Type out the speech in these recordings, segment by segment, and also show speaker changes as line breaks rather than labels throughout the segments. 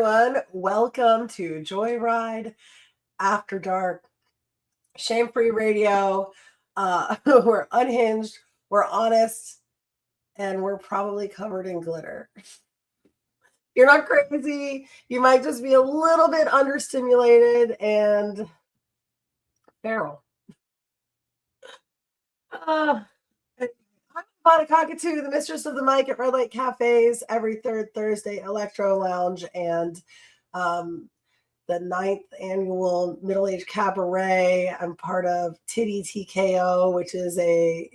everyone. Welcome to Joyride After Dark, shame-free radio. We're unhinged, we're honest, and we're probably covered in glitter. You're not crazy. You might just be a little bit understimulated and feral. I'm Ivana Coquetú, the mistress of the mic at Red Light Cafes, every third Thursday, Electro Lounge, and the 9th annual middle-aged cabaret. I'm part of Titty TKO, which is there's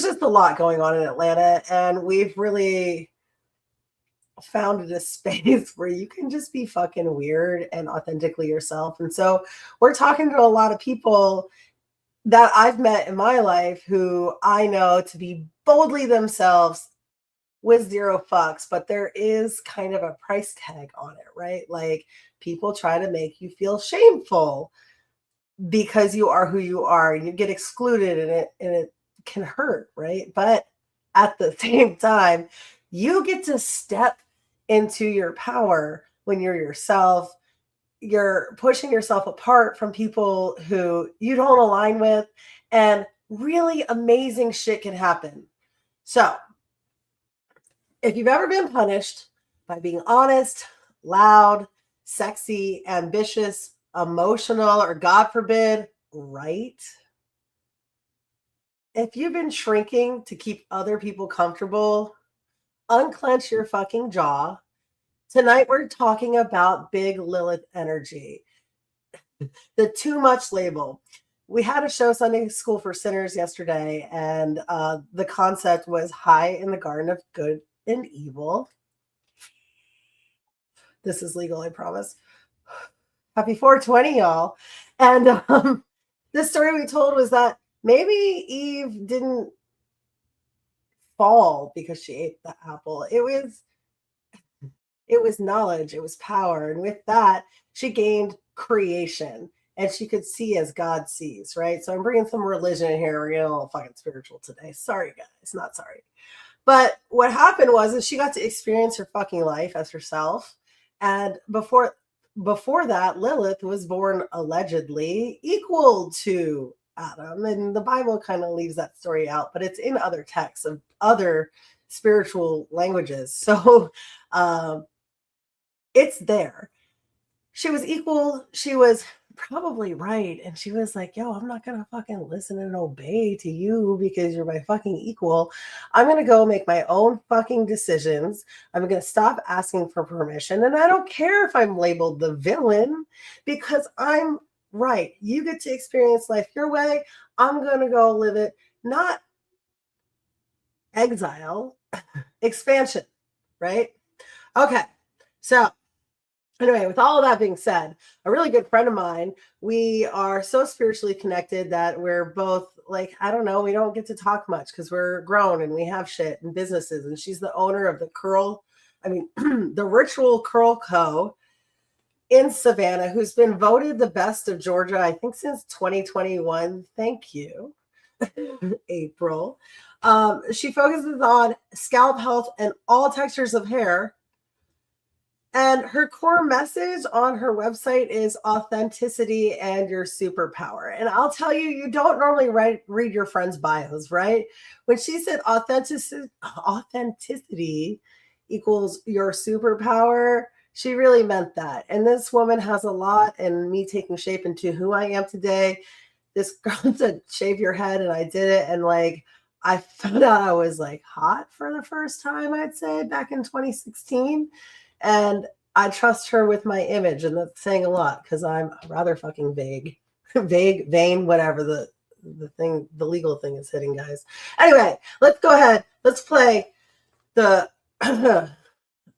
just a lot going on in Atlanta, and we've really founded a space where you can just be fucking weird and authentically yourself. And so we're talking to a lot of people that I've met in my life who I know to be boldly themselves with zero fucks, but there is kind of a price tag on it, right? Like, people try to make you feel shameful because you are who you are, and you get excluded, and it can hurt, right? But at the same time, you get to step into your power when you're yourself. You're pushing yourself apart from people who you don't align with, and really amazing shit can happen. So if you've ever been punished by being honest, loud, sexy, ambitious, emotional, or God forbid, right? If you've been shrinking to keep other people comfortable, unclench your fucking jaw. Tonight, we're talking about big Lilith energy, the too much label. We had a show, Sunday School for Sinners, yesterday, and the concept was high in the garden of good and evil. This is legal, I promise. Happy 420, y'all. And the story we told was that maybe Eve didn't fall because she ate the apple. It was knowledge, it was power. And with that, she gained creation, and she could see as God sees, right? So I'm bringing some religion in here. We're getting a little fucking spiritual today. Sorry, guys, not sorry. But what happened was she got to experience her fucking life as herself. And before that, Lilith was born allegedly equal to Adam. And the Bible kind of leaves that story out, but it's in other texts of other spiritual languages. So it's there. She was equal. She was probably right. And she was like, yo, I'm not going to fucking listen and obey to you because you're my fucking equal. I'm going to go make my own fucking decisions. I'm going to stop asking for permission. And I don't care if I'm labeled the villain because I'm right. You get to experience life your way. I'm going to go live it, not exile, expansion, right? Okay. So anyway, with all of that being said, a really good friend of mine, we are so spiritually connected that we're both like, I don't know, we don't get to talk much because we're grown and we have shit and businesses. And she's the owner of the Ritual Curl Co. in Savannah, who's been voted the best of Georgia, I think, since 2021. Thank you, April. She focuses on scalp health and all textures of hair. And her core message on her website is authenticity and your superpower. And I'll tell you, you don't normally read your friends' bios, right? When she said authenticity equals your superpower, she really meant that. And this woman has a lot, and me taking shape into who I am today. This girl said, shave your head, and I did it. And like, I found out I was like hot for the first time, I'd say, back in 2016. And I trust her with my image, and that's saying a lot because I'm rather fucking vague, vain, whatever the legal thing is hitting, guys. Anyway, let's go ahead. Let's play the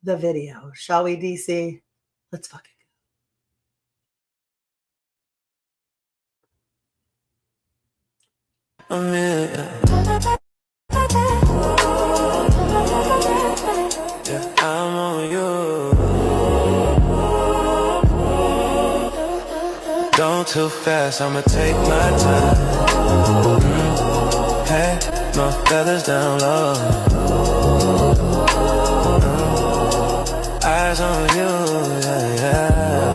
video, shall we, DC? Let's fucking go.
I'm on you. Don't too fast, I'ma take my time. Hey, no feathers down low. eyes on you, yeah, yeah.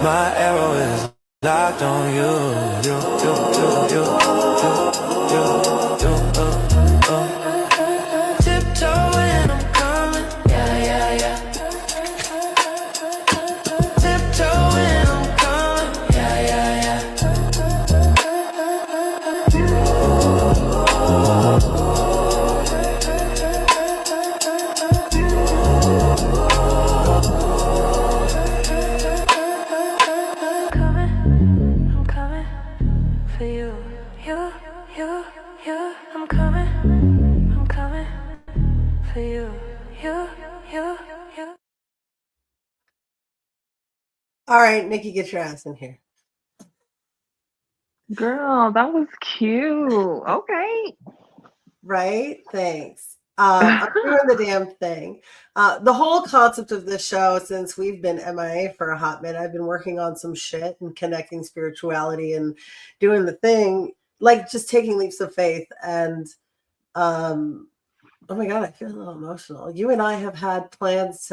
My arrow is locked on you, you, you, tiptoeing, I'm coming, yeah, yeah, yeah. Tiptoeing, I'm coming, yeah, yeah, yeah. I'm coming for you, you, you. I'm coming for you, you.
All right, Nikki, get your ass in here.
Girl, that was cute. Okay.
Right? Thanks. I'm doing the damn thing. The whole concept of this show, since we've been MIA for a hot minute, I've been working on some shit and connecting spirituality and doing the thing, like just taking leaps of faith. And oh my God, I feel a little emotional. You and I have had plans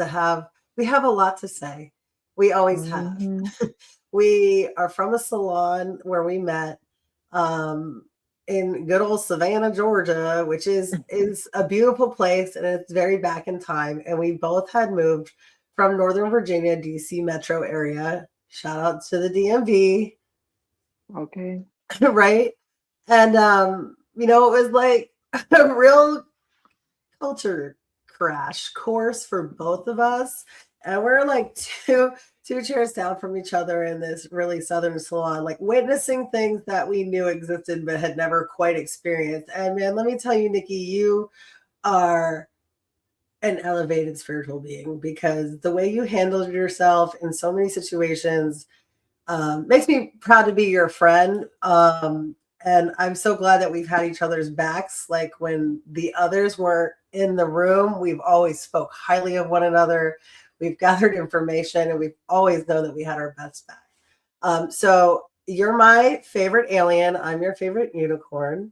we have a lot to say. We always have.
Mm-hmm.
We are from a salon where we met. In good old Savannah, Georgia, which is a beautiful place and it's very back in time. And we both had moved from Northern Virginia, DC metro area. Shout out to the DMV.
Okay.
Right. And it was like a real culture crash course for both of us. And we're like two chairs down from each other in this really southern salon, like witnessing things that we knew existed but had never quite experienced. And man, let me tell you, Nikki, you are an elevated spiritual being because the way you handled yourself in so many situations makes me proud to be your friend. And I'm so glad that we've had each other's backs. Like when the others weren't in the room, we've always spoke highly of one another. We've gathered information and we've always known that we had our best back. So you're my favorite alien. I'm your favorite unicorn.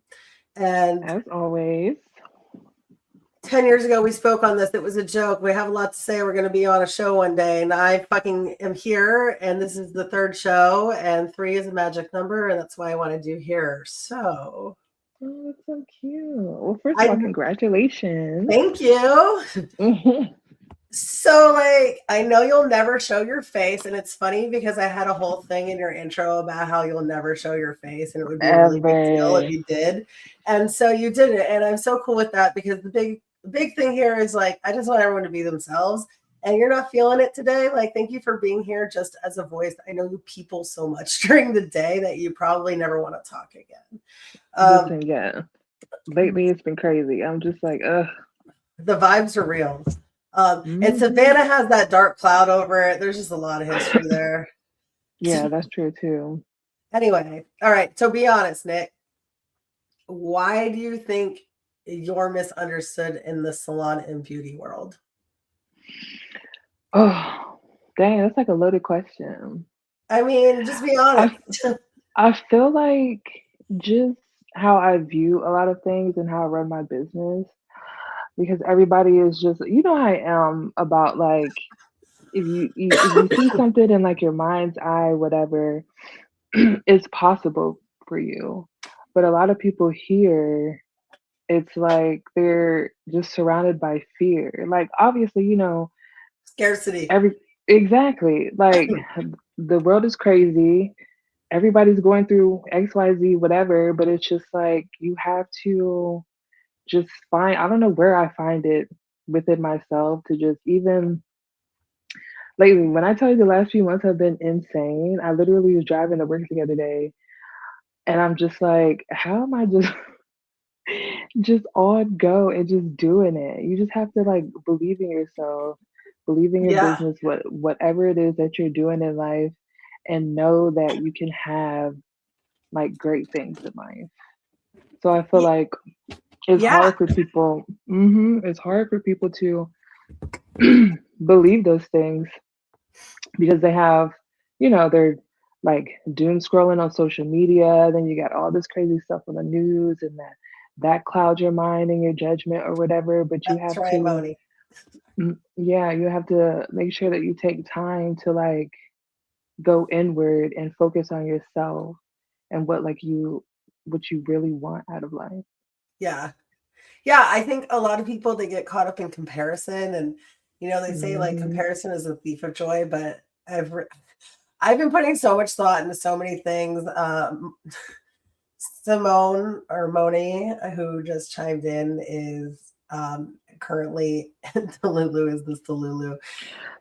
And
As always.
10 years ago, we spoke on this. It was a joke. We have a lot to say. We're going to be on a show one day. And I fucking am here. And this is the third show. And 3 is a magic number. And that's why I want to do here. So.
Oh, that's so cute. Well, first of all, congratulations.
Thank you. So, like, I know you'll never show your face. And it's funny because I had a whole thing in your intro about how you'll never show your face. And it would be a really big deal if you did. And so you didn't. And I'm so cool with that because the big thing here is like, I just want everyone to be themselves. And you're not feeling it today. Like, thank you for being here just as a voice. I know you people so much during the day that you probably never want to talk again.
Listen, yeah. Lately, it's been crazy. I'm just like, ugh.
The vibes are real. And Savannah has that dark cloud over it. There's just a lot of history there.
Yeah, that's true too.
Anyway, all right. So be honest, Nick. Why do you think you're misunderstood in the salon and beauty world?
Oh, dang, that's like a loaded question.
I mean, just be honest.
I feel like just how I view a lot of things and how I run my business, because everybody is just, you know how I am about like, if you see something in like your mind's eye, whatever, it's possible for you. But a lot of people here, it's like they're just surrounded by fear. Like obviously,
Scarcity.
Exactly. Like the world is crazy. Everybody's going through XYZ, whatever, but it's just like you have to just find, I don't know where I find it within myself to just even lately, when I tell you the last few months have been insane, I literally was driving to work the other day and I'm just like, how am I just on go and just doing it? You just have to like believe in yourself, believe in your business, whatever it is that you're doing in life, and know that you can have like great things in life. So I feel like it's hard for people. It's hard for people to believe those things because they have, they're like doom scrolling on social media. Then you got all this crazy stuff on the news, and that clouds your mind and your judgment or whatever. But you have to,
Moni.
Yeah, you have to make sure that you take time to like go inward and focus on yourself and what you really want out of life.
Yeah. Yeah, I think a lot of people, they get caught up in comparison, and they say like
Hmm.
comparison is a thief of joy, but I've been putting so much thought into so many things. Simone or Moni, who just chimed in, is currently Delulu. Is this Delulu?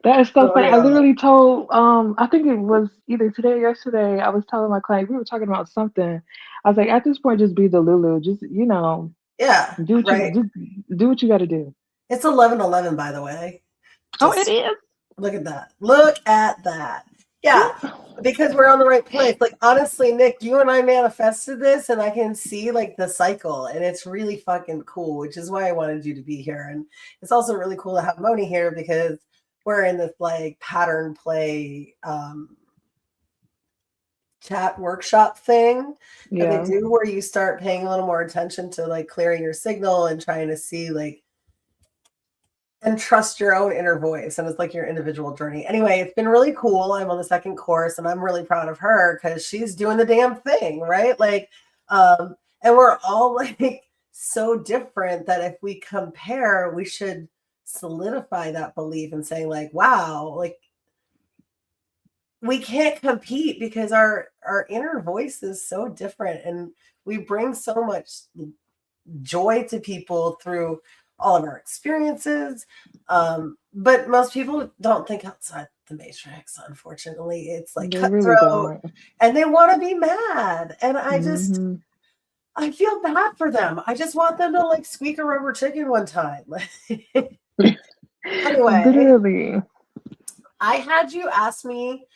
That is so
Oh
funny. I
yeah.
literally told I think it was either today or yesterday, I was telling my client we were talking about something. I was like, at this point, just be the Lulu. Just,
Yeah, right.
do what you gotta do.
It's 11:11, by the way.
Oh, it
Just
is.
look at that. Look at that. Yeah,
Mm.
because we're on the right place. Like, honestly, Nick, you and I manifested this, and I can see like the cycle, and it's really fucking cool, which is why I wanted you to be here. And it's also really cool to have Moni here because we're in this like pattern play chat workshop thing that they
Yeah.
do, where you start paying a little more attention to like clearing your signal and trying to see like and trust your own inner voice, and it's like your individual journey. Anyway, it's been really cool. I'm on the second course, and I'm really proud of her because she's doing the damn thing, right? Like, and we're all like so different that if we compare, we should solidify that belief and saying like, wow, like we can't compete because our inner voice is so different, and we bring so much joy to people through all of our experiences. But most people don't think outside the matrix, unfortunately. It's like
They really
cutthroat,
don't.
and they want to be mad. And
Hmm.
I feel bad for them. I just want them to like squeak a rubber chicken one time. Anyway,
Literally.
I had you ask me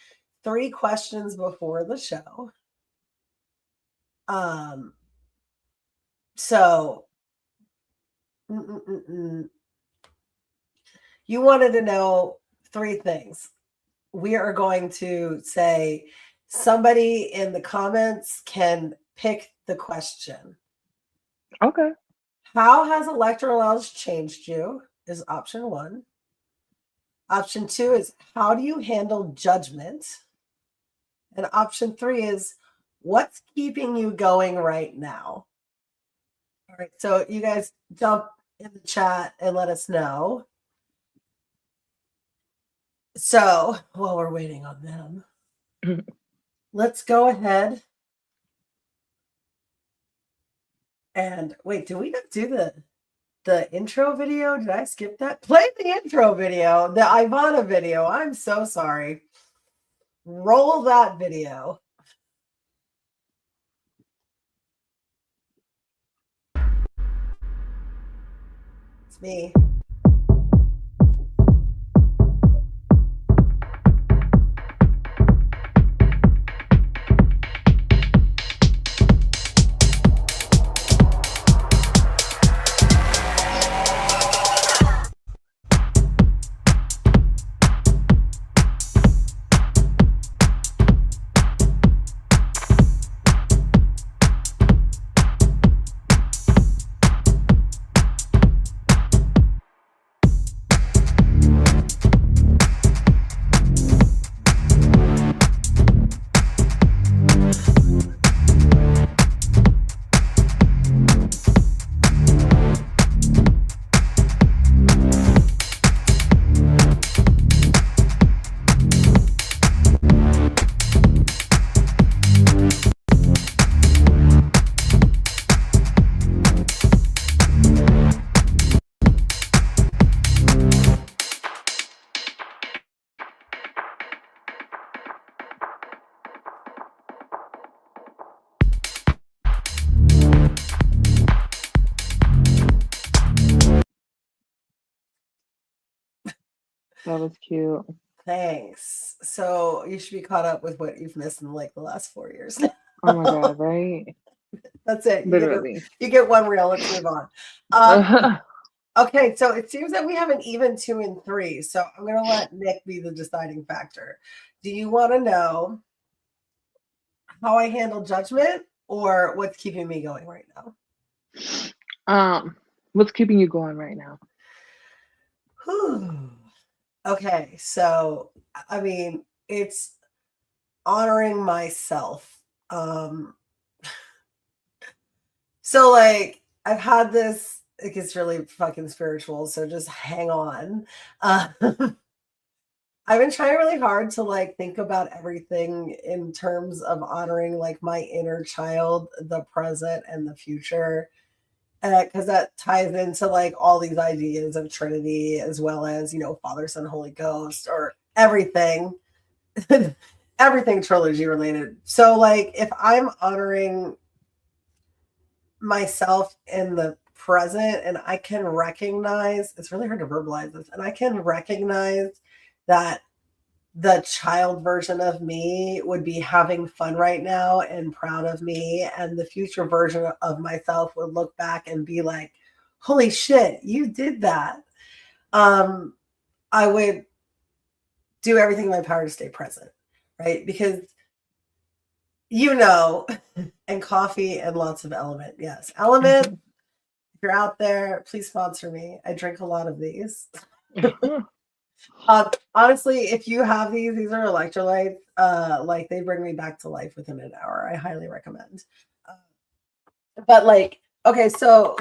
3 questions before the show. Um, so mm, mm, mm, mm. You wanted to know 3 things. We are going to say somebody in the comments can pick the question.
Okay.
How has electoral knowledge changed you? Is option 1. Option 2 is how do you handle judgment? And option 3 is what's keeping you going right now? All right, so you guys jump in the chat and let us know. So while we're waiting on them, let's go ahead and wait. Do we not do the intro video? Did I skip that? Play the intro video, the Ivana video. I'm so sorry. Roll that video. It's me.
That was cute.
Thanks. So you should be caught up with what you've missed in like the last 4 years.
Oh my God, right?
That's it.
Literally.
You get one reel. Let's move on. Okay, so it seems that we have an even 2 and 3. So I'm going to let Nick be the deciding factor. Do you want to know how I handle judgment or what's keeping me going right now?
What's keeping you going right now?
Okay, so I mean, it's honoring myself. So like I've had this, it gets really fucking spiritual, so just hang on. Uh, I've been trying really hard to like think about everything in terms of honoring like my inner child, the present and the future. Because that ties into like all these ideas of Trinity as well as, Father, Son, Holy Ghost, or everything, everything trilogy related. So like if I'm honoring myself in the present and I can recognize, it's really hard to verbalize this, and I can recognize that the child version of me would be having fun right now and proud of me, and the future version of myself would look back and be like, holy shit, you did that. I would do everything in my power to stay present, right? Because and coffee and lots of Element. Yes, Element, if you're out there, please sponsor me. I drink a lot of these. Honestly, if you have these are electrolytes. Like they bring me back to life within an hour. I highly recommend. But like, okay, so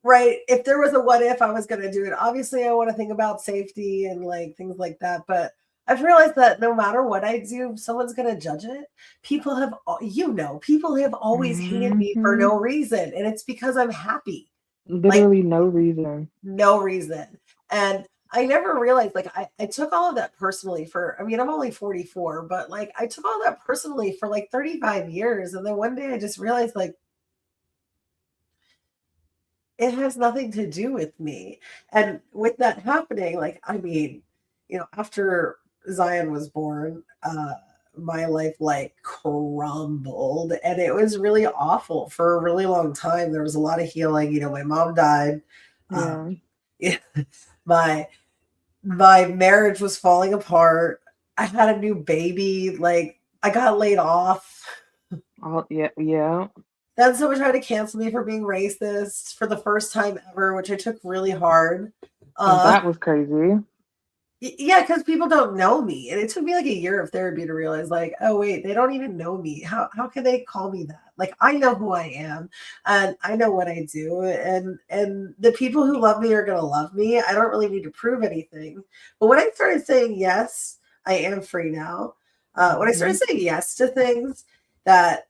right, if there was a what if I was going to do it, obviously I want to think about safety and like things like that. But I've realized that no matter what I do, someone's going to judge it. People have always hated me for
Hmm.
no reason, and it's because I'm happy. Like
Literally no reason.
no reason. And I never realized, like, I took all of that personally I mean, I'm only 44, but like, I took all that personally for like 35 years. And then one day I just realized, like, it has nothing to do with me. And with that happening, like, I mean, after Zion was born, my life like crumbled, and it was really awful for a really long time. There was a lot of healing. My mom died.
Yeah.
Um, my my marriage was falling apart. I had a new baby. Like I got laid off.
Yeah, yeah.
Then someone tried to cancel me for being racist for the first time ever, which I took really hard. Uh,
That was crazy.
yeah, because people don't know me, and it took me like a year of therapy to realize, like, oh wait, they don't even know me. How can they call me that? Like, I know who I am, and I know what I do, and the people who love me are gonna love me. I don't really need to prove anything. But when I started saying yes, I am free now. When I started
Hmm.
saying yes to things that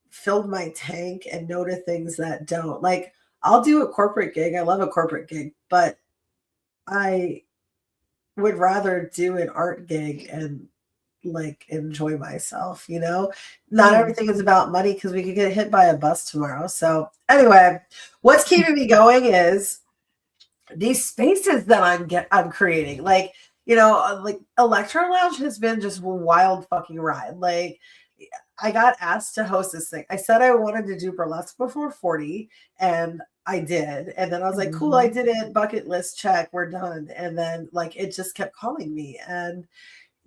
filled my tank and no to things that don't, like, I'll do a corporate gig. I love a corporate gig, but I would rather do an art gig and like enjoy myself. Not
Yeah.
everything is about money because we could get hit by a bus tomorrow. So anyway, what's keeping me going is these spaces that I'm creating. Like Electro Lounge has been just a wild fucking ride. Like I got asked to host this thing. I said I wanted to do burlesque before 40, and I did. And then I was like, cool, I
Hmm.
did it. Bucket list check, we're done. And then like it just kept calling me. And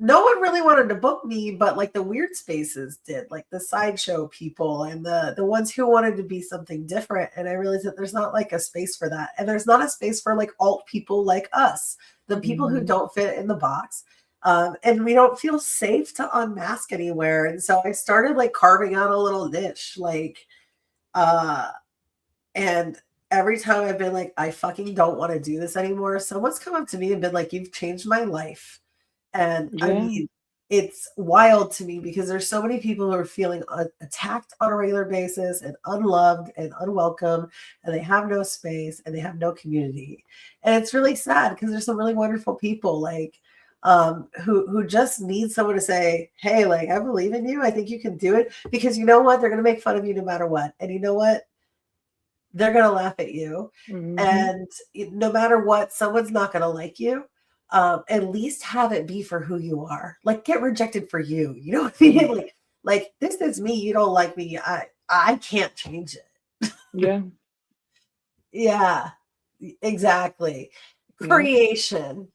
no one really wanted to book me, but like the weird spaces did, like the sideshow people and the ones who wanted to be something different. And I realized that there's not like a space for that. And there's not a space for like alt people like us, the people who
Hmm.
don't fit in the box. And we don't feel safe to unmask anywhere. And so I started like carving out a little niche, like, uh, and every time I've been like, I fucking don't want to do this anymore, someone's come up to me and been like, you've changed my life. And I
Yeah.
mean, it's wild to me because there's so many people who are feeling attacked on a regular basis and unloved and unwelcome, and they have no space and they have no community. And it's really sad because there's some really wonderful people like who just need someone to say, hey, like I believe in you. I think you can do it, because you know what? They're gonna make fun of you no matter what. And you know what? They're going to laugh at you.
Hmm.
And no matter what, someone's not going to like you. At least have it be for who you are. Like get rejected for you. You know what I mean? Like this is me. You don't like me. I can't change it.
Yeah.
Yeah, exactly.
Yeah.
Creation,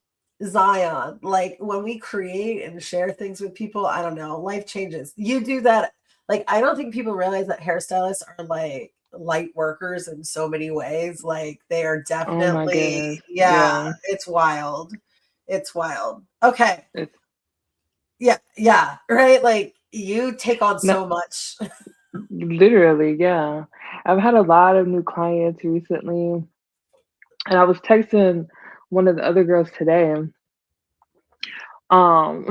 Zion. Like when we create and share things with people, I don't know, life changes. You do that. Like I don't think people realize that hairstylists are like light workers in so many ways. Like they are
Oh my
definitely,
goodness.
yeah,
Yeah.
it's wild. It's wild. Okay.
It's
Yeah, yeah, right. Like you take on
no,
so much.
literally, yeah. I've had a lot of new clients recently, and I was texting one of the other girls today, um,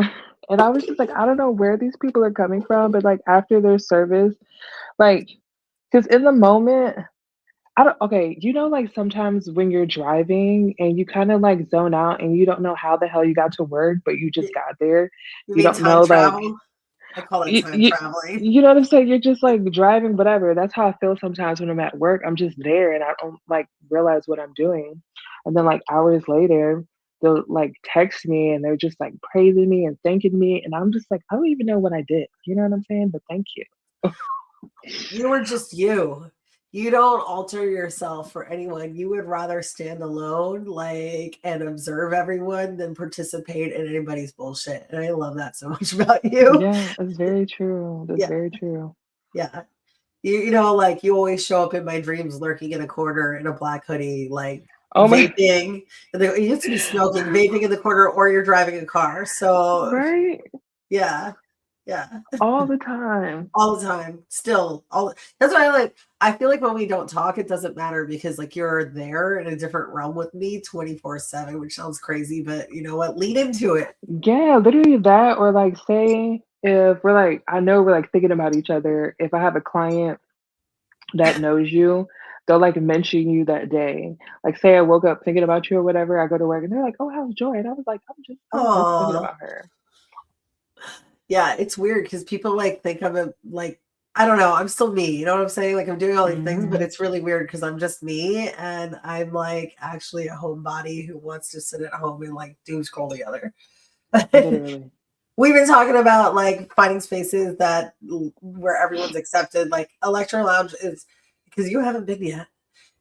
and I was just like, I don't know where these people are coming from, but like after their service, like, because in the moment, I don't okay, like sometimes when you're driving and you kind of like zone out and you don't know how the hell you got to work, but you just got there.
You
You
mean
don't
time
know like
travel? I call it
you,
time
you,
traveling.
you know what I'm saying? You're just like driving, whatever. That's how I feel sometimes when I'm at work. I'm just there and I don't like realize what I'm doing. And then like hours later, they'll like text me and they're just like praising me and thanking me. And I'm just like, I don't even know what I did. You know what I'm saying? But thank you.
You were just you. You don't alter yourself for anyone. You would rather stand alone, like, and observe everyone than participate in anybody's bullshit. And I love that so much about you.
Yeah, that's very true. That's
Yeah,
very true.
yeah. You know, like you always show up in my dreams lurking in a corner in a black hoodie, like
Oh my,
vaping. And it used to be smoking, vaping in the corner, or you're driving a car. So
right?
yeah, yeah.
All the time.
All the time. Still, all that's why I feel like when we don't talk, it doesn't matter because like you're there in a different realm with me 24/7, which sounds crazy, but you know what? Lead into it.
Yeah, literally that, or like say if we're like, I know we're like thinking about each other. If I have a client that knows you, they'll like mention you that day. Like say I woke up thinking about you or whatever, I go to work and they're like, "Oh, how's Joy?" And I was like, I was just thinking
Oh,
about her.
yeah, it's weird because people like think I'm a like I don't know, I'm still me. You know what I'm saying? Like I'm doing all these things, but
Hmm.
it's really weird because I'm just me and I'm like actually a homebody who wants to sit at home and like doom scroll together.
Literally.
We've been talking about like finding spaces that where everyone's accepted. Like Electro Lounge is because you haven't been yet.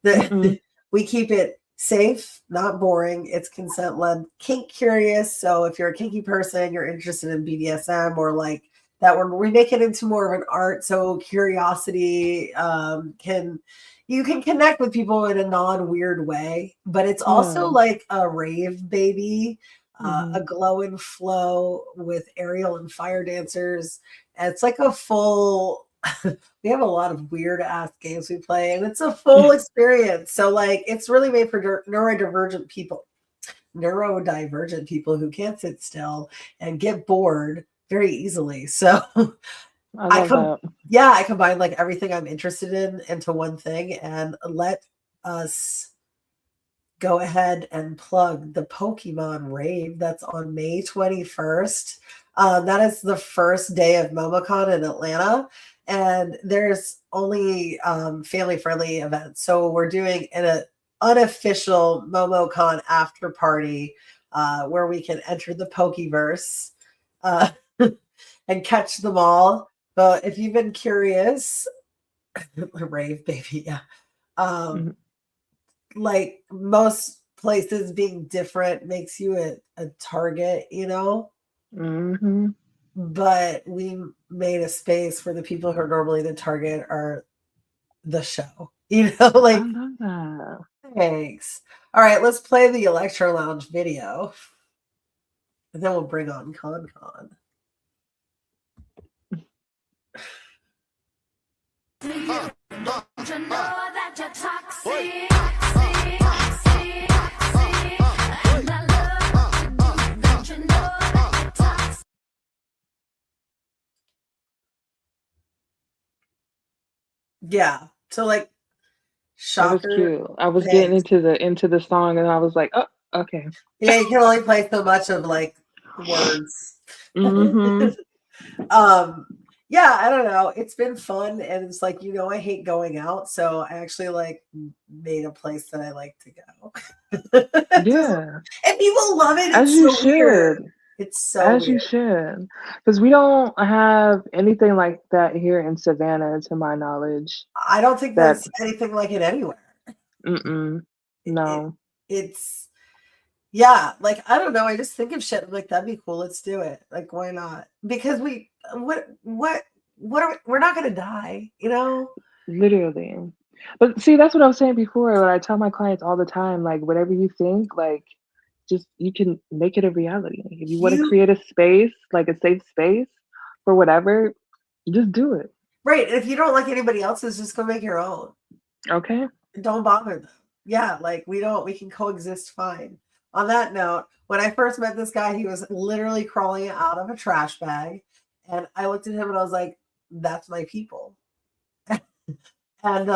Mm-mm.
We keep it safe, not boring. It's consent led, kink curious. So if you're a kinky person, you're interested in BDSM or like that, we make it into more of an art. So curiosity can you can connect with people in a non weird way, but it's also
Yeah.
like a rave baby. A
Hmm.
glow and flow with aerial and fire dancers. And it's like a full we have a lot of weird ass games we play, and it's a full experience. So, like, it's really made for neurodivergent people who can't sit still and get bored very easily. So,
I
I
love
come,
that.
yeah, I combine like everything I'm interested in into one thing and let us go ahead and plug the Pokemon rave that's on May 21st. That is the first day of MomoCon in Atlanta. And there's only family friendly events. So we're doing an unofficial MomoCon after party where we can enter the Pokeverse uh, and catch them all. But if you've been curious, rave, baby, yeah. Um,
Mhm.
like most places being different makes you a target, you know,
Mhm.
but we made a space where the people who are normally the target are the show, you know,
I
like
love that.
thanks. All right, let's play the Electro Lounge video and then we'll bring on ConCon. Yeah. So like
That was
shocker.
cute. I was getting
Thanks.
into the song and I was like, "Oh, okay."
Yeah, you can only play so much of like words.
Mhm.
um yeah, I don't know, it's been fun and it's like I hate going out, so I actually like made a place that I like to go. Just,
Yeah.
and people love it.
As
It's
you
so weird.
should.
It's so
As you
weird.
should. Because we don't have anything like that here in Savannah, to my knowledge.
I don't think
That
there's anything like it anywhere.
mm-mm.
it
No.
it's yeah, like I don't know, I just think of shit I'm like that'd be cool, let's do it, like why not, because we're not gonna die, you know.
Literally. But see, that's what I was saying before. What I tell my clients all the time, like whatever you think, like just you can make it a reality. If you want to
You
create a space, like a safe space for whatever, just do it.
right. If you don't like anybody else's, just go make your own.
Okay.
Don't bother them. Yeah, like we can coexist fine. On that note, when I first met this guy, he was literally crawling out of a trash bag. And I looked at him and I was like, that's my people. And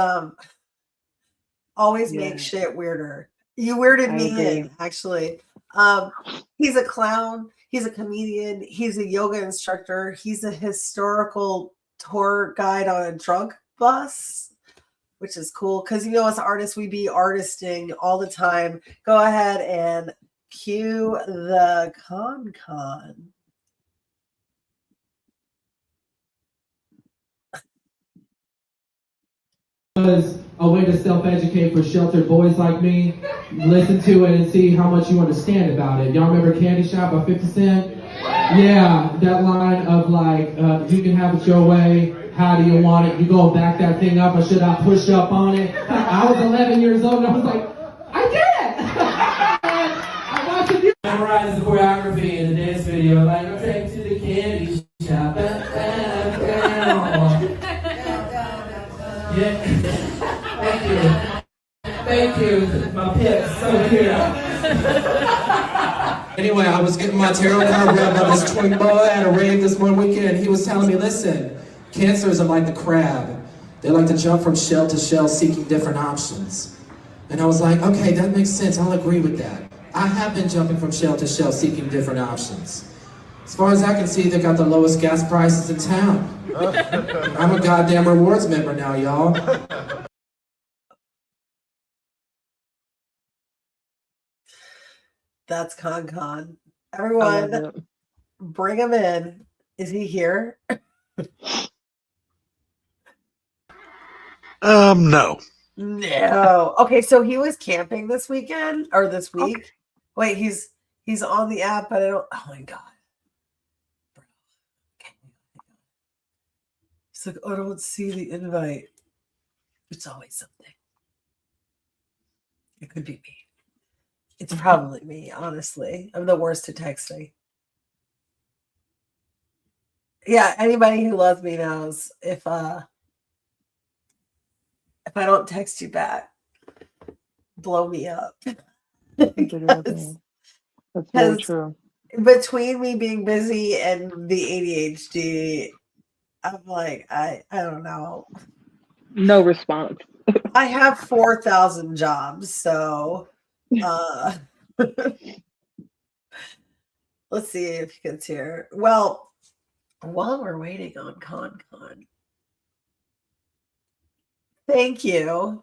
always make
Yeah,
shit weirder. You weirded
I
me
agree.
in, actually. Um, he's a clown, he's a comedian, he's a yoga instructor, he's a historical tour guide on a drug bus, which is cool because as artists, we be artisting all the time. Go ahead and cue the con.
Was a way to self-educate for sheltered boys like me. Listen to it and see how much you understand about it. Y'all remember Candy Shop by 50 Cent? Yeah, that line of like, you can have it your way. How do you want it? You go back that thing up, or should I push up on it? I was 11 years old and I was like, I did it! I watched you memorize the choreography in the dance video, like, take to the candy shop. Yeah. Thank you. Thank you. My pips so cute. Anyway, I was getting my tarot card read by this twink boy at a rave this one weekend. He was telling me, listen, cancers are like the crab. They like to jump from shell to shell seeking different options. And I was like, okay, that makes sense. I'll agree with that. I have been jumping from shell to shell seeking different options. As far as I can see, they got the lowest gas prices in town. I'm a goddamn rewards member now, y'all.
That's con.
I love
Everyone,
it.
bring him in. Is he here?
No.
No. Okay, so he was camping this weekend or this week.
Okay.
Wait, he's on the app, but I don't. Oh my god. Bro. He's like, I don't see the invite. It's always something. It could be me. It's probably me, honestly. I'm the worst at texting. Yeah, anybody who loves me knows if I don't text you back, blow me up.
Literally. That's very
Because
true.
between me being busy and the ADHD, I'm like, I don't know.
No response.
I have 4,000 jobs, so let's see if he gets here. Well, while we're waiting on con, thank you.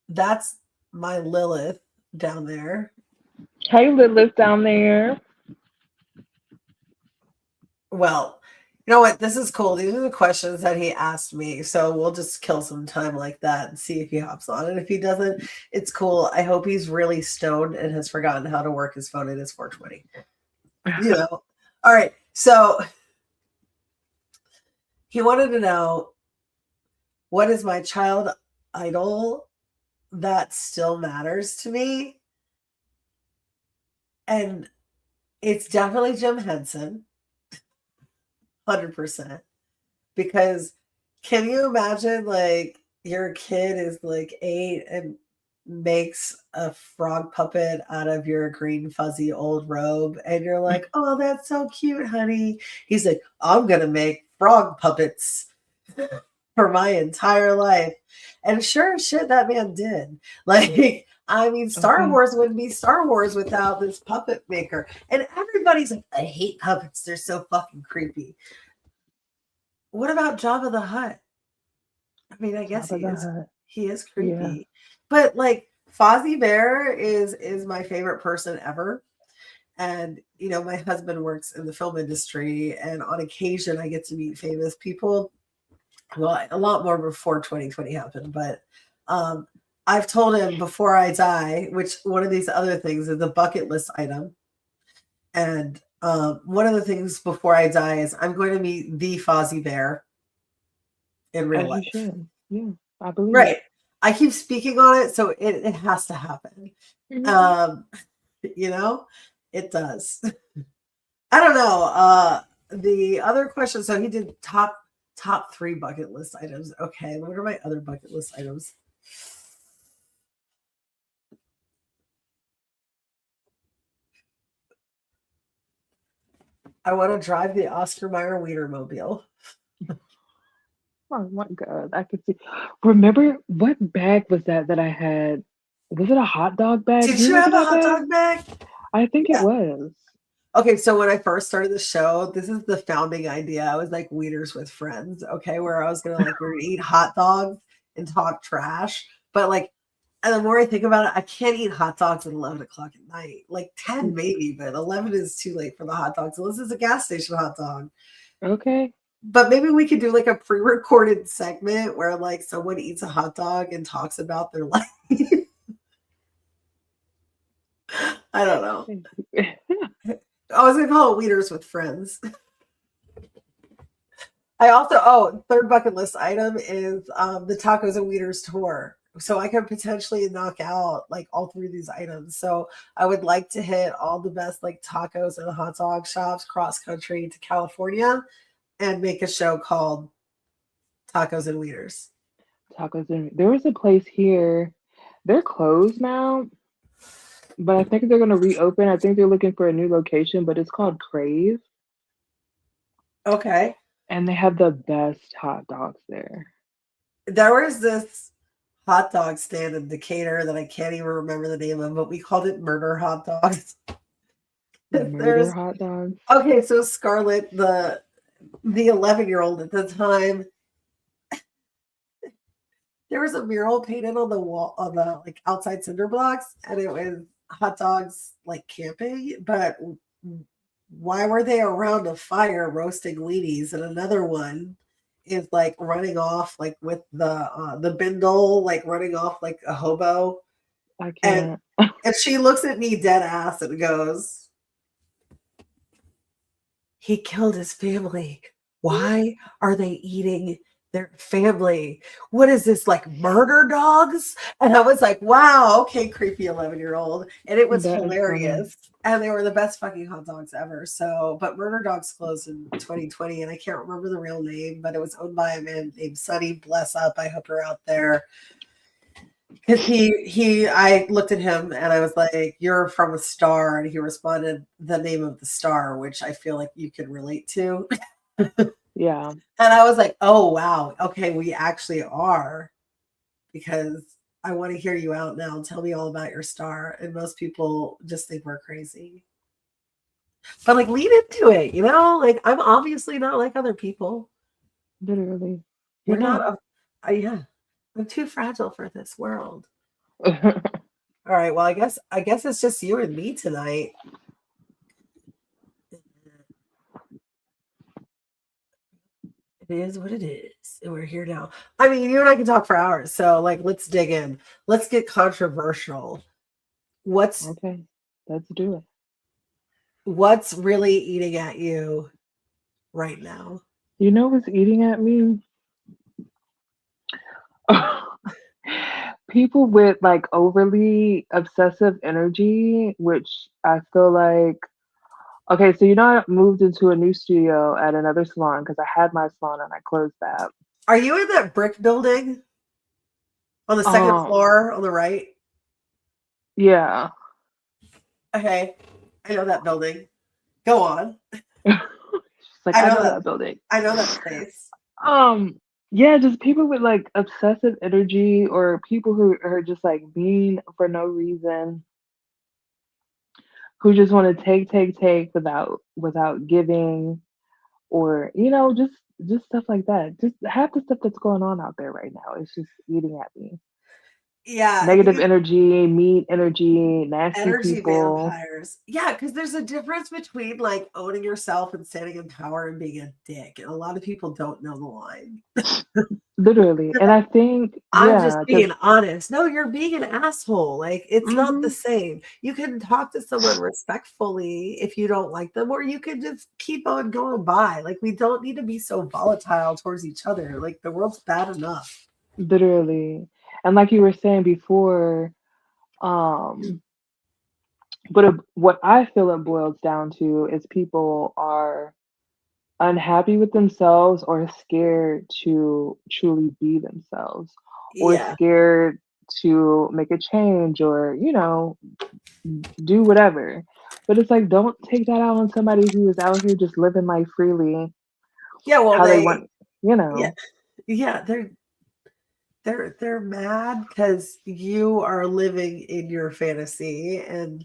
That's my Lilith down there.
Hey, Lilith down there.
Well, you know what? This is cool. These are the questions that he asked me. So we'll just kill some time like that and see if he hops on. And if he doesn't, it's cool. I hope he's really stoned and has forgotten how to work his phone at his 420. All right. So he wanted to know, what is my child idol that still matters to me? And it's definitely Jim Henson. 100%. Because can you imagine, like, your kid is like 8 and makes a frog puppet out of your green fuzzy old robe and you're like, oh, that's so cute, honey. He's like, I'm gonna make frog puppets for my entire life. And sure as shit, that man did. Like, I mean, Star
Okay.
Wars wouldn't be Star Wars without this puppet maker. And everybody's like, I hate puppets. They're so fucking creepy. What about Jabba the Hutt? I mean, I guess
Top of the Hutt.
he is
Yeah.
creepy. But like Fozzie Bear is my favorite person ever. And my husband works in the film industry, and on occasion I get to meet famous people. Well, a lot more before 2020 happened, but I've told him before I die, which one of these other things is a bucket list item. And one of the things before I die is I'm going to meet the Fozzie Bear in real
As you
life.
should. Yeah. I believe
Right.
it.
I keep speaking on it, so it has to happen.
Mhm.
Um, you know, it does. I don't know. The other question. So he did top 3 bucket list items. Okay, what are my other bucket list items? I want to drive the Oscar Mayer Wienermobile.
Oh my God, I could see. Remember what bag was that I had? Was it a hot dog bag? Do
Did
you
you
remember
have a
that
hot
bag?
dog bag?
I think it
Yeah.
was.
Okay, so when I first started the show, this is the founding idea. I was like wieners with friends, okay, where I was gonna like we were gonna eat hot dogs and talk trash. But like, and the more I think about it, I can't eat hot dogs at 11 o'clock at night. Like 10 maybe, but 11 is too late for the hot dogs. Unless it's a gas station hot dog.
Okay.
But maybe we could do like a pre-recorded segment where like someone eats a hot dog and talks about their life. I don't know. I was gonna call it wieners with friends. I also third bucket list item is the tacos and wieners tour. So I could potentially knock out like all 3 of these items. So I would like to hit all the best like tacos and hot dog shops cross country to California and make a show called Tacos and Wieners.
Tacos and there was a place here. They're closed now, but I think they're gonna reopen. I think they're looking for a new location, but it's called Crave,
Okay.
and they have the best hot dogs there.
There was this hot dog stand in Decatur that I can't even remember the name of, but we called it Murder Hot Dogs.
Murder
There's
hot dogs.
okay, so Scarlett, the 11-year-old at the time, there was a mural painted on the wall on the like outside cinder blocks, and it was hot dogs like camping, but why were they around a fire roasting weenies? And another one is like running off like with the bindle, like running off like a hobo.
I
And
can't.
and she looks at me dead ass and goes, he killed his family. Why are they eating their family? What is this, like murder dogs? And I was like, wow, okay, creepy 11-year-old. And it was
That is funny.
hilarious. And they were the best fucking hot dogs ever. So, but Murder Dogs closed in 2020, and I can't remember the real name, but it was owned by a man named Sunny. Bless up. I hope you're out there. Because I looked at him and I was like, "You're from a star," and he responded, "The name of the star," which I feel like you could relate to.
Yeah.
And I was like, "Oh wow, okay, we actually are." Because I want to hear you out now. Tell me all about your star. And most people just think we're crazy. But like, lean into it, you know? Like, I'm obviously not like other people.
Literally.
We're
You're
not.
not.
Yeah, I'm too fragile for this world. All right. Well, I guess it's just you and me tonight. It is what it is. And we're here now. I mean, you and I can talk for hours. So, like, let's dig in. Let's get controversial. What's
Okay. Let's do it.
what's really eating at you right now?
You know what's eating at me? People with like overly obsessive energy, which I feel like, okay, so I moved into a new studio at another salon because I had my salon and I closed that.
Are you in that brick building on the second
Um,
floor on the right?
yeah.
Okay. I know that building. Go on.
She's like,
I
I
know
know
that
that building.
I know that space.
Um, yeah, just people with like obsessive energy or people who are just like mean for no reason, who just want to take without giving, or just stuff like that. Just half the stuff that's going on out there right now is just eating at me.
Yeah, I think
Negative energy, mean energy, nasty
energy
people.
vampires. Yeah, because there's a difference between like owning yourself and standing in power and being a dick. And a lot of people don't know the line.
Literally. And I think,
I'm just
yeah, because
being honest. No, you're being an asshole. Like, it's not the
hmm
same. You can talk to someone respectfully if you don't like them, or you can just keep on going by. Like, we don't need to be so volatile towards each other. Like, the world's bad enough.
literally. And like you were saying before, um, what I feel it boils down to is people are unhappy with themselves or scared to truly be themselves or
Yeah.
scared to make a change or, do whatever. But it's like, don't take that out on somebody who is out here just living life freely
Yeah, well,
how they want, you
yeah,
know.
yeah, they're mad because you are living in your fantasy and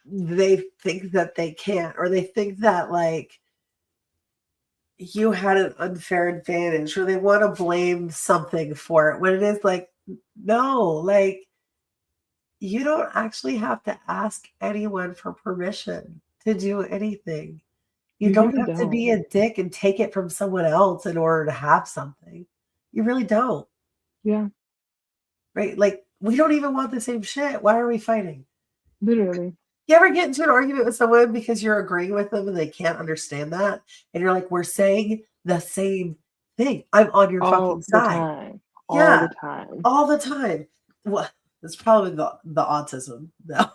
they think that they can't, or they think that like you had an unfair advantage, or they want to blame something for it when it is like, no, like you don't actually have to ask anyone for permission to do anything. You
You
don't
really
have to
don't.
be a dick and take it from someone else in order to have something. You really don't.
Yeah,
Right? Like, we don't even want the same shit. Why are we fighting?
literally.
You ever get into an argument with someone because you're agreeing with them and they can't understand that? And you're like, we're saying the same thing. I'm on your
All
fucking
the
side.
time. All the
Yeah,
time.
all the time. Well, it's probably the autism, though.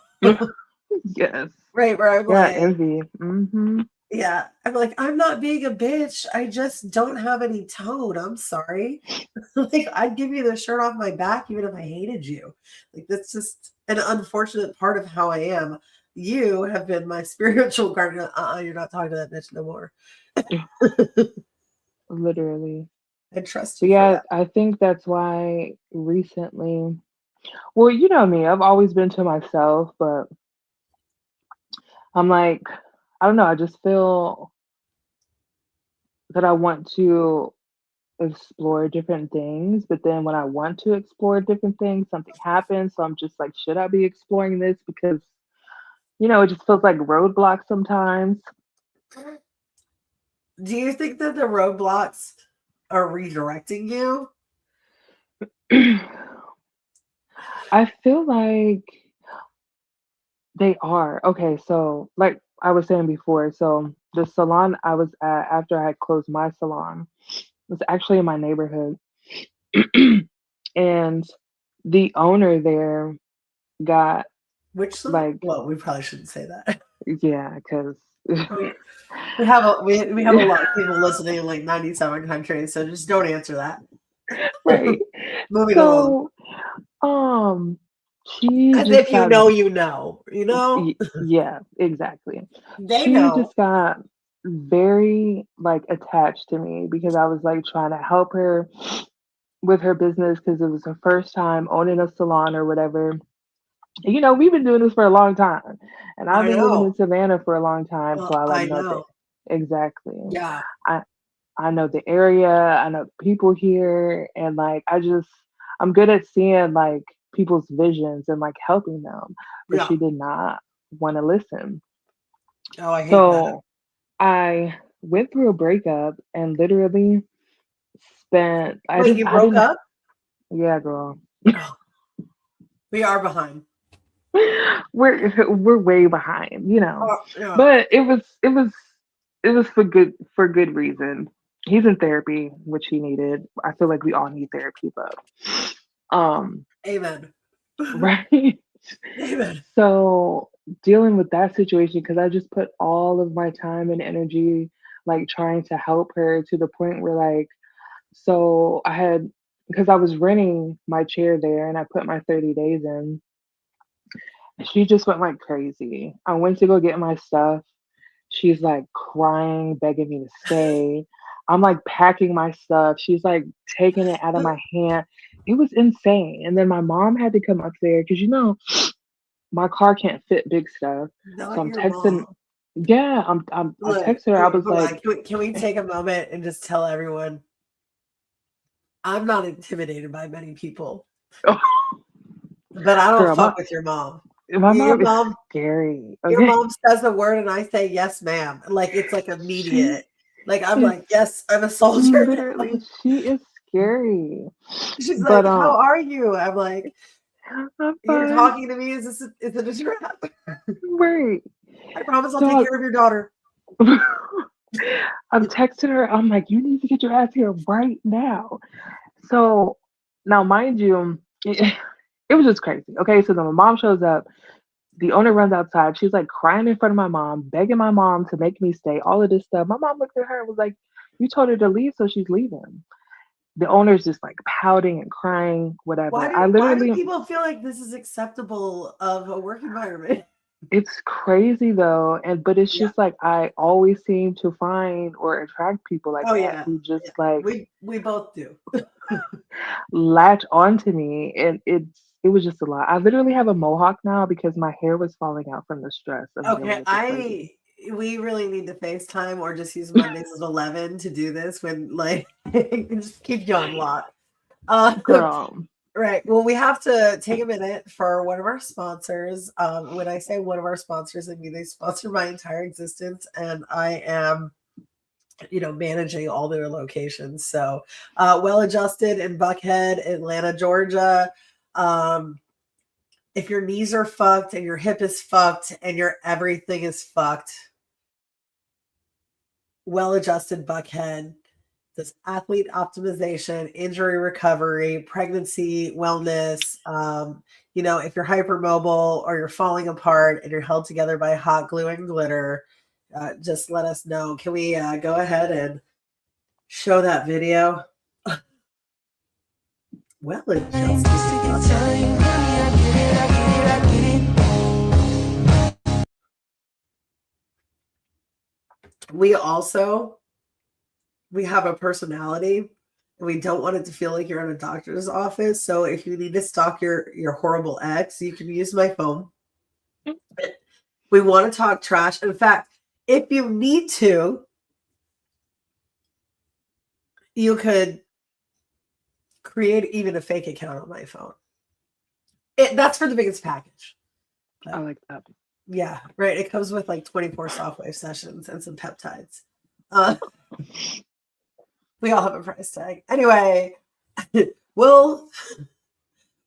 Yes.
Right, where I'm
Yeah,
like,
envy. Mm-hmm.
yeah, I'm like, I'm not being a bitch. I just don't have any tone. I'm sorry. Like, I'd give you the shirt off my back even if I hated you. Like, that's just an unfortunate part of how I am. You have been my spiritual guardian. You're not talking to that bitch no more.
Literally.
I trust
But
you for
yeah,
that.
I think that's why recently, well, you know me, I've always been to myself, but I'm like, I don't know, I just feel that I want to explore different things, but then when I want to explore different things, something happens. So I'm just like, should I be exploring this? Because, it just feels like roadblocks sometimes.
Do you think that the roadblocks are redirecting you?
I feel like they are. Okay, so like I was saying before, so the salon I was at after I had closed my salon was actually in my neighborhood. And the owner there got
Which salon?
like,
Well, we probably shouldn't say that.
yeah, because
We have a lot of people listening in like 97 countries, so just don't answer that.
right.
Moving along.
So she
As
just
if you
got,
know, you know, you know?
yeah, exactly.
They
She
know.
just got very like attached to me because I was like trying to help her with her business because it was her first time owning a salon or whatever. And, we've been doing this for a long time, and I've
I
been living in
know.
Savannah for a long time, so I like
I
know that
know.
exactly.
Yeah.
I I know the area, I know the people here, and like I'm good at seeing like people's visions and like helping them. But
Yeah.
she did not want to listen.
Oh, I hate that.
So I went through a breakup and literally spent
Wait, you
I
broke
didn't
up?
yeah, girl.
Oh, we are behind.
We're way behind.
Oh, yeah.
But it was for good reason. He's in therapy, which he needed. I feel like we all need therapy, but um
Amen.
right.
Amen.
So dealing with that situation because I just put all of my time and energy like trying to help her to the point where like so I had because I was renting my chair there and I put my 30 days in. She just went like crazy. I went to go get my stuff. She's like crying, begging me to stay. I'm like packing my stuff. She's like taking it out of my hand. It was insane. And then my mom had to come up there because my car can't fit big stuff. So
Not
I'm
your
texting.
mom.
Yeah, I
Look,
texted her. I was
hold
like,
on. Can we take a moment and just tell everyone I'm not intimidated by many people,
oh,
but I don't
girl,
fuck with your mom.
my
Your
mom is
mom
scary.
Your
Okay.
mom says a word and I say, "Yes, ma'am." Like, it's, like,
She
immediate. Like, I'm
is
like, "Yes, I'm a soldier now."
literally she is scary.
She's
But
like, "How are you?" I'm like,
I'm
"You're
fine.
talking to me? Is it a trap?
Right.
I promise I'll take
So
care of your daughter."
I'm texting her. I'm like, you need to get your ass here right now. So Now, mind you, it was just crazy. Okay, so then my mom shows up. The owner runs outside. She's like crying in front of my mom, begging my mom to make me stay. All of this stuff. My mom looked at her and was like, "You told her to leave, so she's leaving." The owner's just like pouting and crying, whatever. I
Why do
literally,
people feel like this is acceptable of a work environment?
it's crazy though, and but it's
Yeah.
just like I always seem to find or attract people like
Oh
that
yeah.
who just
Yeah.
like
We both do.
latch onto me, and it was just a lot. I literally have a mohawk now because my hair was falling out from the stress of dealing
Okay,
with this lady.
we really need to FaceTime or just use Mondays at 11 to do this when like just keep you on lock. Uh,
Girl,
right. Well, we have to take a minute for one of our sponsors. When I say one of our sponsors, I mean they sponsor my entire existence, and I am, managing all their locations. So, Well Adjusted in Buckhead, Atlanta, Georgia. Um, if your knees are fucked and your hip is fucked and your everything is fucked, Well Adjusted Buckhead does athlete optimization, injury recovery, pregnancy wellness. If you're hypermobile or you're falling apart and you're held together by hot glue and glitter, just let us know. Can we go ahead and show that video? Well Adjusted. We have a personality, and we don't want it to feel like you're in a doctor's office. So if you need to stalk your horrible ex, you can use my phone. We want to talk trash. In fact, if you need to, you could create even a fake account on my phone. That's for the biggest package.
I like that.
Yeah, right. It comes with like 24 softwave sessions and some peptides. Uh, we all have a price tag. Anyway, Will,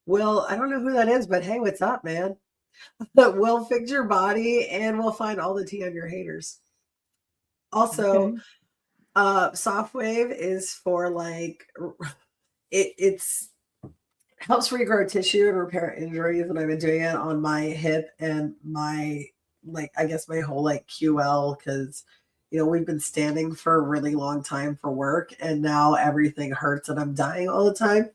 I don't know who that is, but hey, what's up, man? We'll fix your body and we'll find all the tea on your haters. Also,
Okay.
Softwave is for like it's helps regrow tissue and repair injuries, and I've been doing it on my hip and my I guess my whole QL, because we've been standing for a really long time for work and now everything hurts and I'm dying all the time.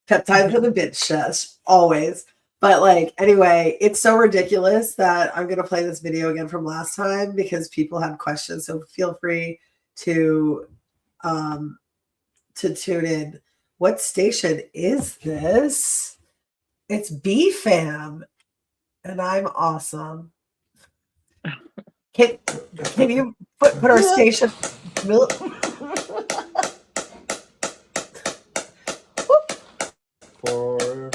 Peptides for the bitch chest, always. But anyway, it's so ridiculous that I'm gonna play this video again from last time because people had questions. So feel free to tune in. What station is this? It's BFAM, and I'm awesome. Can you put our station?
For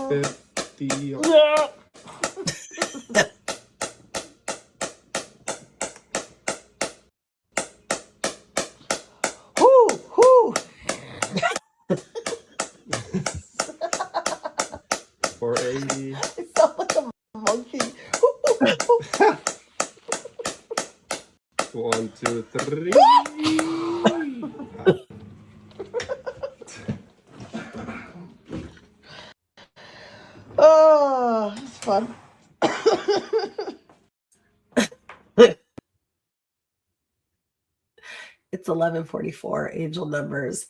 50.
Whoo!
480.
I sound like a monkey.
1, 2, 3.
Oh, it's fun. It's 11:44. Angel numbers.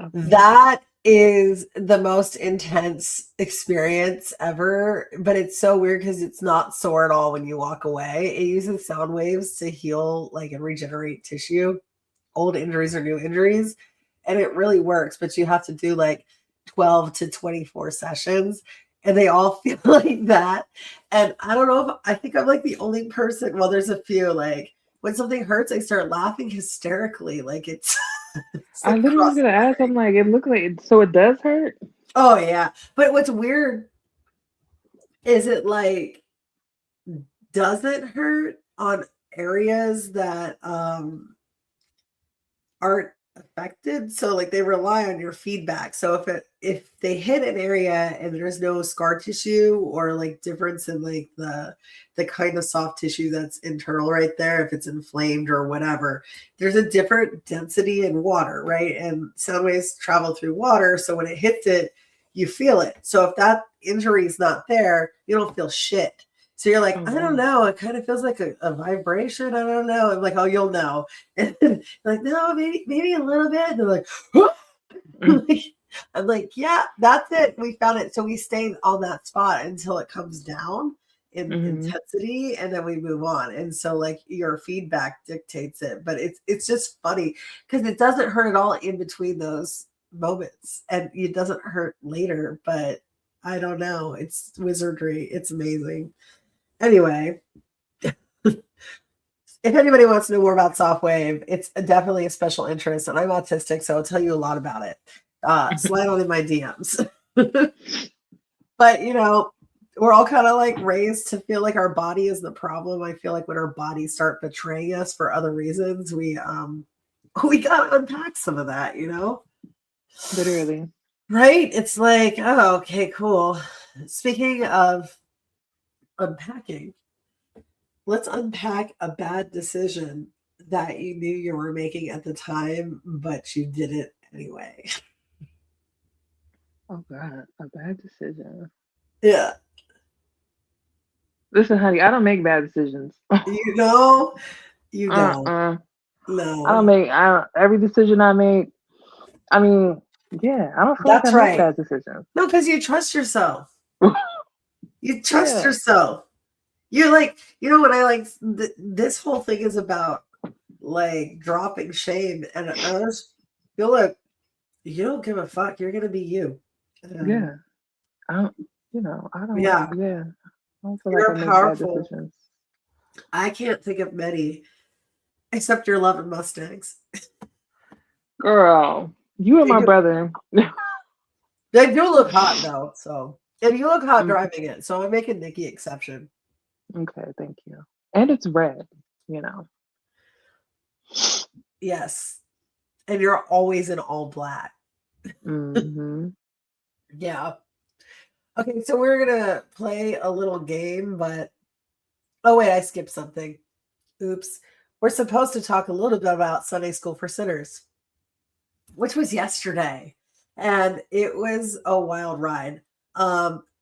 Okay.
That is the most intense experience ever, but it's so weird because it's not sore at all when you walk away. It uses sound waves to heal and regenerate tissue, old injuries or new injuries, and it really works, but you have to do 12 to 24 sessions, and they all feel like that. And I don't know if I think I'm the only person. Well, there's a few when something hurts, I start laughing hysterically. It's it's
I literally was
cross.
gonna ask. I'm like, it looked like so it does hurt.
Oh yeah. But what's weird is it doesn't hurt on areas that aren't affected. So like they rely on your feedback. So if they hit an area and there's no scar tissue or like difference in like the kind of soft tissue that's internal right there, if it's inflamed or whatever, there's a different density in water, right? And sound waves travel through water. So when it hits it, you feel it. So if that injury is not there, you don't feel shit. So you're like, I don't know. It kind of feels like a vibration. I don't know. I'm like, oh, you'll know. And then like, no, maybe a little bit. And they're like, I'm like, yeah, that's it. We found it. So we stayed on that spot until it comes down in intensity, and then we move on. And so like your feedback dictates it. But it's just funny because it doesn't hurt at all in between those moments, and it doesn't hurt later. But I don't know. It's wizardry. It's amazing. Anyway, if anybody wants to know more about soft wave, it's definitely a special interest, and I'm autistic, so I'll tell you a lot about it. Slide on in my DMs. But you know, we're all kind of like raised to feel like our body is the problem. I feel like when our bodies start betraying us for other reasons, we gotta unpack some of that, you know?
Literally.
Right? It's like, oh, okay, cool. Speaking of unpacking, let's unpack a bad decision that you knew you were making at the time, but you did it anyway.
Oh God, a bad decision.
Yeah.
Listen, honey, I don't make bad decisions.
You know, you don't.
I
No.
don't make. Every decision I make. I mean, yeah, I don't feel like I
That's
make
right.
bad decisions.
No, because you trust yourself. You trust
Yeah.
yourself. You're like, you know what I like? This whole thing is about like dropping shame. And I just feel like you don't give a fuck. You're going to be you.
Yeah. I don't, I don't,
Yeah.
yeah. I don't feel
You're
like I make
powerful.
bad decisions.
I can't think of many except your loving Mustangs.
Girl, you and my brother.
They do look hot though. So, and you look hot driving it. So I'm making Nikki exception.
Okay, thank you. And it's red, you know.
Yes. And you're always in all black.
Mm-hmm.
Yeah. Okay, so we're gonna play a little game, but oh wait, I skipped something. Oops. We're supposed to talk a little bit about Sunday School for Sinners, which was yesterday, and it was a wild ride.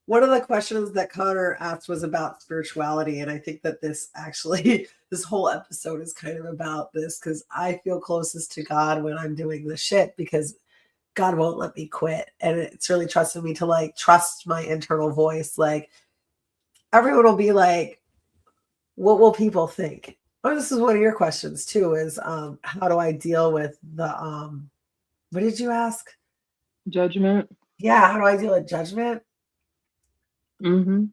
One of the questions that Connor asked was about spirituality, and I think that this whole episode is kind of about this because I feel closest to God when I'm doing this shit because God won't let me quit. And it's really trusted me to like trust my internal voice. Like everyone will be like, what will people think? Oh, this is one of your questions too, is how do I deal with the what did you ask?
Judgment.
Yeah, how do I deal with judgment?
Mm-hmm.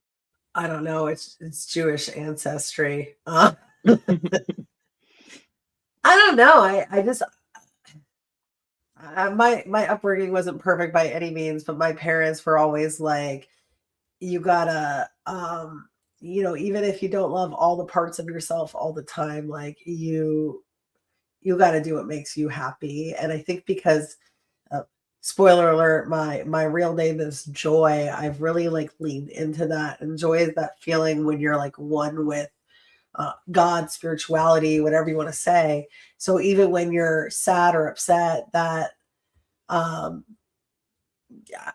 I don't know. It's Jewish ancestry. I don't know. I just my upbringing wasn't perfect by any means, but my parents were always like, you gotta even if you don't love all the parts of yourself all the time, like you gotta do what makes you happy. And I think because spoiler alert, my real name is Joy, I've really like leaned into that. And joy is that feeling when you're like one with God, spirituality, whatever you want to say. So even when you're sad or upset, that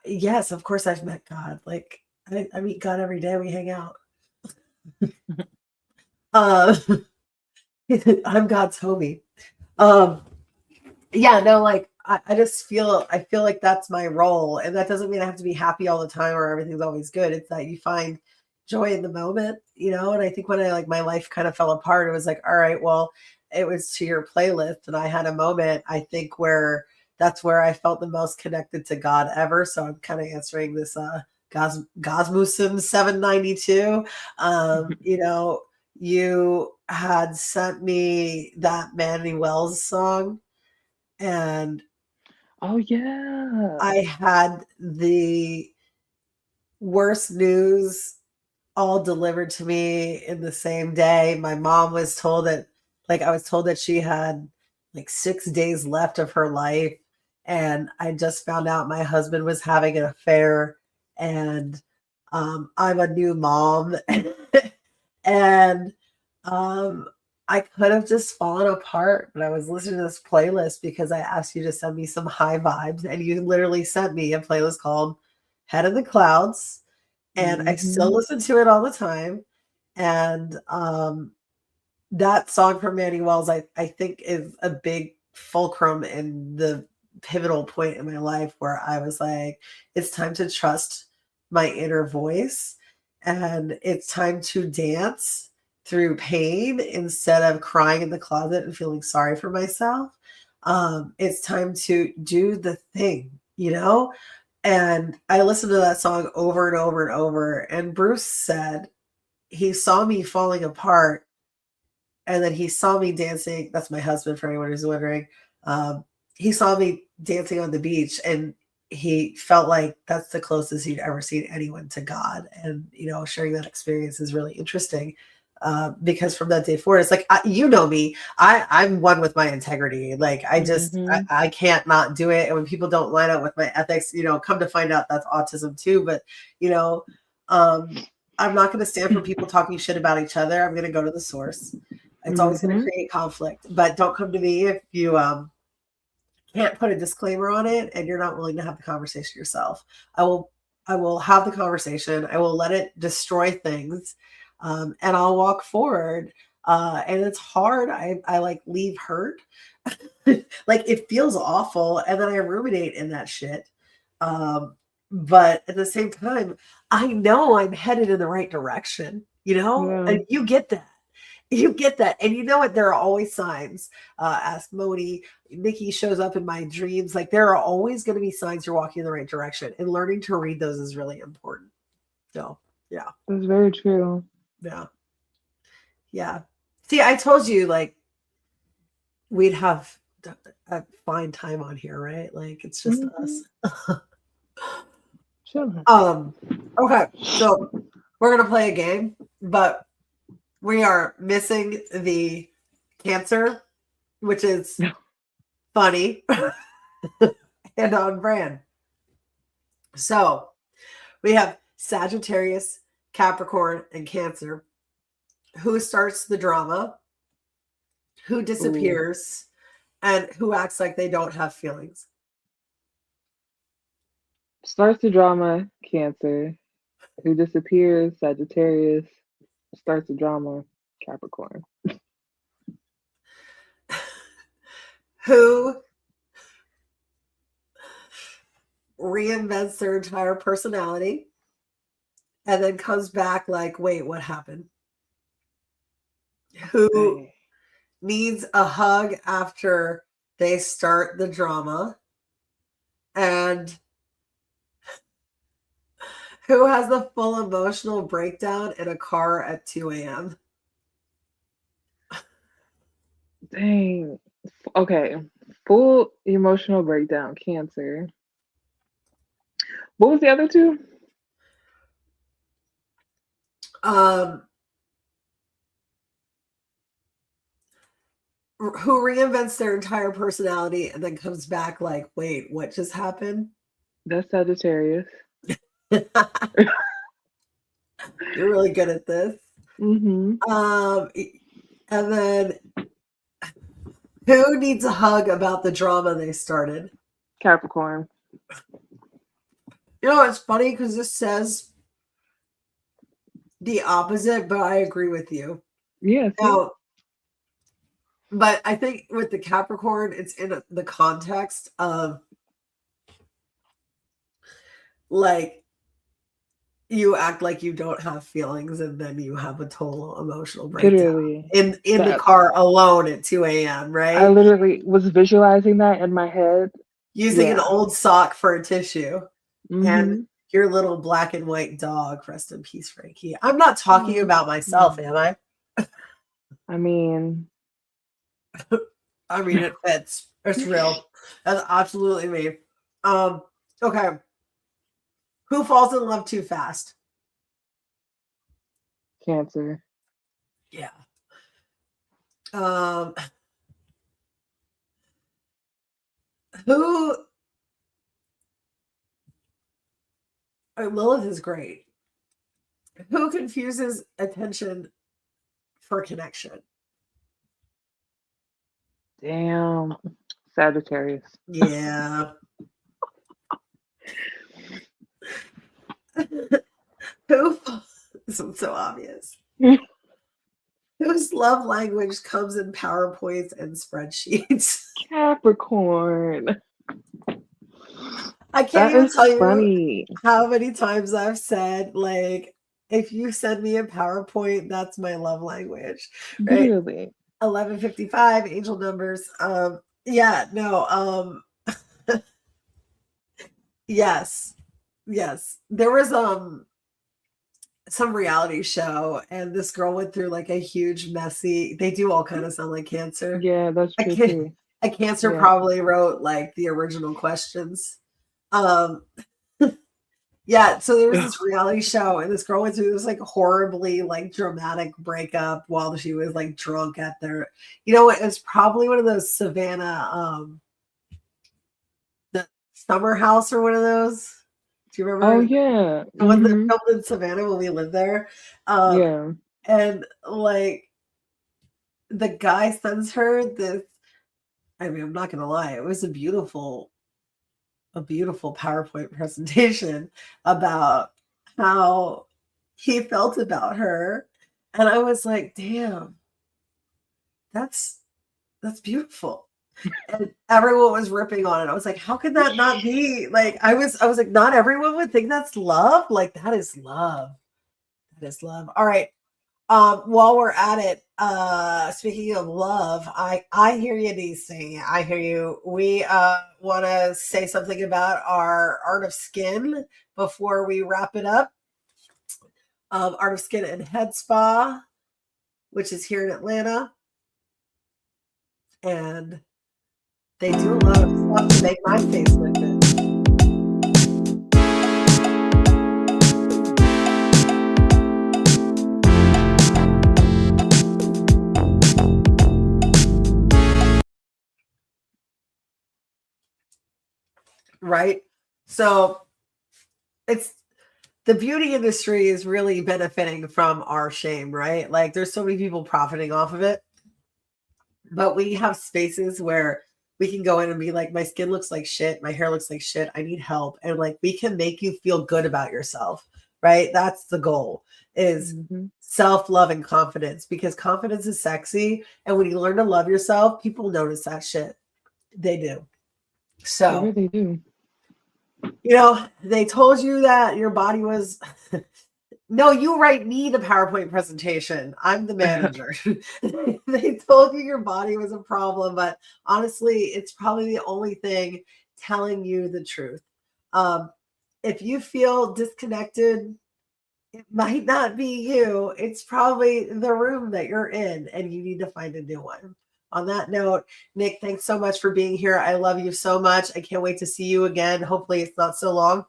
yes, of course I've met God. Like I meet God every day. We hang out. I'm God's homie. Yeah, no, like I just feel like that's my role. And that doesn't mean I have to be happy all the time or everything's always good. It's that you find joy in the moment, and I think when my life kind of fell apart, it was like, all right, well, it was to your playlist, and I had a moment, I think, where that's where I felt the most connected to God ever. So I'm kind of answering this Gosmusen 792. You had sent me that Mandy Wells song, and
Oh yeah.
I had the worst news all delivered to me in the same day. My mom was told that, like, I was told that she had like 6 days left of her life. And I just found out my husband was having an affair, and I'm a new mom. And I could have just fallen apart, but I was listening to this playlist because I asked you to send me some high vibes, and you literally sent me a playlist called Head in the Clouds, and I still listen to it all the time. And that song from Manny Wells, I think, is a big fulcrum in the pivotal point in my life where I was like, it's time to trust my inner voice, and it's time to dance through pain instead of crying in the closet and feeling sorry for myself. It's time to do the thing, you know? And I listened to that song over and over and over. And Bruce said he saw me falling apart, and then he saw me dancing. That's my husband, for anyone who's wondering. He saw me dancing on the beach, and he felt like that's the closest he'd ever seen anyone to God. And, you know, sharing that experience is really interesting, because from that day forward, it's like, you know me, I'm one with my integrity. Like, I can't not do it. And when people don't line up with my ethics, you know, come to find out that's autism too. But, you know, I'm not going to stand for people talking shit about each other. I'm going to go to the source. It's always going to create conflict, but don't come to me if you can't put a disclaimer on it and you're not willing to have the conversation yourself. I will have the conversation. I will let it destroy things, and I'll walk forward. And it's hard. I like leave hurt. Like, it feels awful, and then I ruminate in that shit. But at the same time, I know I'm headed in the right direction, you know?
Yeah.
And you get that. You get that. And you know what? There are always signs. Ask Moni. Nikki shows up in my dreams. Like, there are always going to be signs you're walking in the right direction. And learning to read those is really important. So, yeah.
That's very true.
Yeah. Yeah. See, I told you, like, we'd have a fine time on here, right? Like, it's just us.
Sure.
Okay. So, we're going to play a game, but we are missing the Cancer, which is funny and on brand. So we have Sagittarius, Capricorn, and Cancer. Who starts the drama? Who disappears? And who acts like they don't have feelings?
Starts the drama, Cancer. Who disappears, Sagittarius. Starts the drama, Capricorn.
Who reinvents their entire personality and then comes back like, wait, what happened? Who needs a hug after they start the drama? And who has the full emotional breakdown in a car at 2 a.m.?
Dang. Okay. Full emotional breakdown, Cancer. What was the other two?
Who reinvents their entire personality and then comes back like, wait, what just happened?
That's Sagittarius.
You're really good at this.
Mm-hmm.
And then who needs a hug about the drama they started?
Capricorn.
You know, it's funny because this says the opposite, but I agree with you.
Yes.
Now, but I think with the Capricorn, it's in the context of like, you act like you don't have feelings and then you have a total emotional breakdown.
Literally.
in the car alone at 2 a.m., right?
I literally was visualizing that in my head.
Using an old sock for a tissue.
Mm-hmm.
And your little black and white dog, rest in peace, Frankie. I'm not talking about myself, am I?
I mean,
it fits. It's real. That's absolutely me. Okay. Who falls in love too fast?
Cancer.
Yeah. Who Lilith is great. Who confuses attention for connection?
Damn. Sagittarius.
Yeah. Who this is so obvious. Whose love language comes in PowerPoints and spreadsheets?
Capricorn.
I can't
That
even
is
tell you
funny.
how many times I've said, like, if you send me a PowerPoint, that's my love language. Right?
Really.
11:55, angel numbers. Yeah, no, yes. Yes. There was some reality show and this girl went through like a huge messy, they do all kind of sound like Cancer.
Yeah, that's
A,
true
can,
too.
a Cancer
Yeah.
probably wrote like the original questions. Yeah, so there was this reality show and this girl went through this like horribly like dramatic breakup while she was like drunk at their, you know what, it was probably one of those Savannah the summer house or one of those. Do you remember
Oh yeah.
the one that
Mhm.
filmed in Savannah when we lived there?
Yeah.
And like the guy sends her this, I mean, I'm not gonna lie, it was a beautiful PowerPoint presentation about how he felt about her. And I was like, damn, that's beautiful. And everyone was ripping on it. I was like, how could that not be? Like, I was like, not everyone would think that's love. Like, that is love. That is love. All right. While we're at it, speaking of love, I hear you, DC. I hear you. We want to say something about our Art of Skin before we wrap it up. Art of Skin and Head Spa, which is here in Atlanta, and they do a lot of stuff to make my face look good. Right? So it's the beauty industry is really benefiting from our shame, right? Like there's so many people profiting off of it. But we have spaces where we can go in and be like, my skin looks like shit, my hair looks like shit, I need help. And like we can make you feel good about yourself, right? That's the goal, is self-love and confidence, because confidence is sexy. And when you learn to love yourself, people notice that shit. They do.
They
So
really do.
you know, they told you that your body was no, you write me the PowerPoint presentation. I'm the manager. They told you your body was a problem, but honestly, it's probably the only thing telling you the truth. If you feel disconnected, it might not be you. It's probably the room that you're in, and you need to find a new one. On that note, Nick, thanks so much for being here. I love you so much. I can't wait to see you again. Hopefully it's not so long.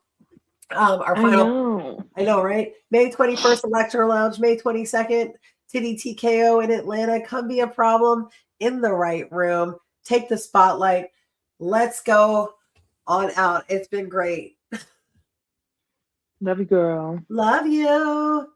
Our final, I know, right? May 21st, Electro Lounge, May 22nd, Titty TKO in Atlanta. Come be a problem in the right room. Take the spotlight. Let's go on out. It's been great.
Love you, girl.
Love you.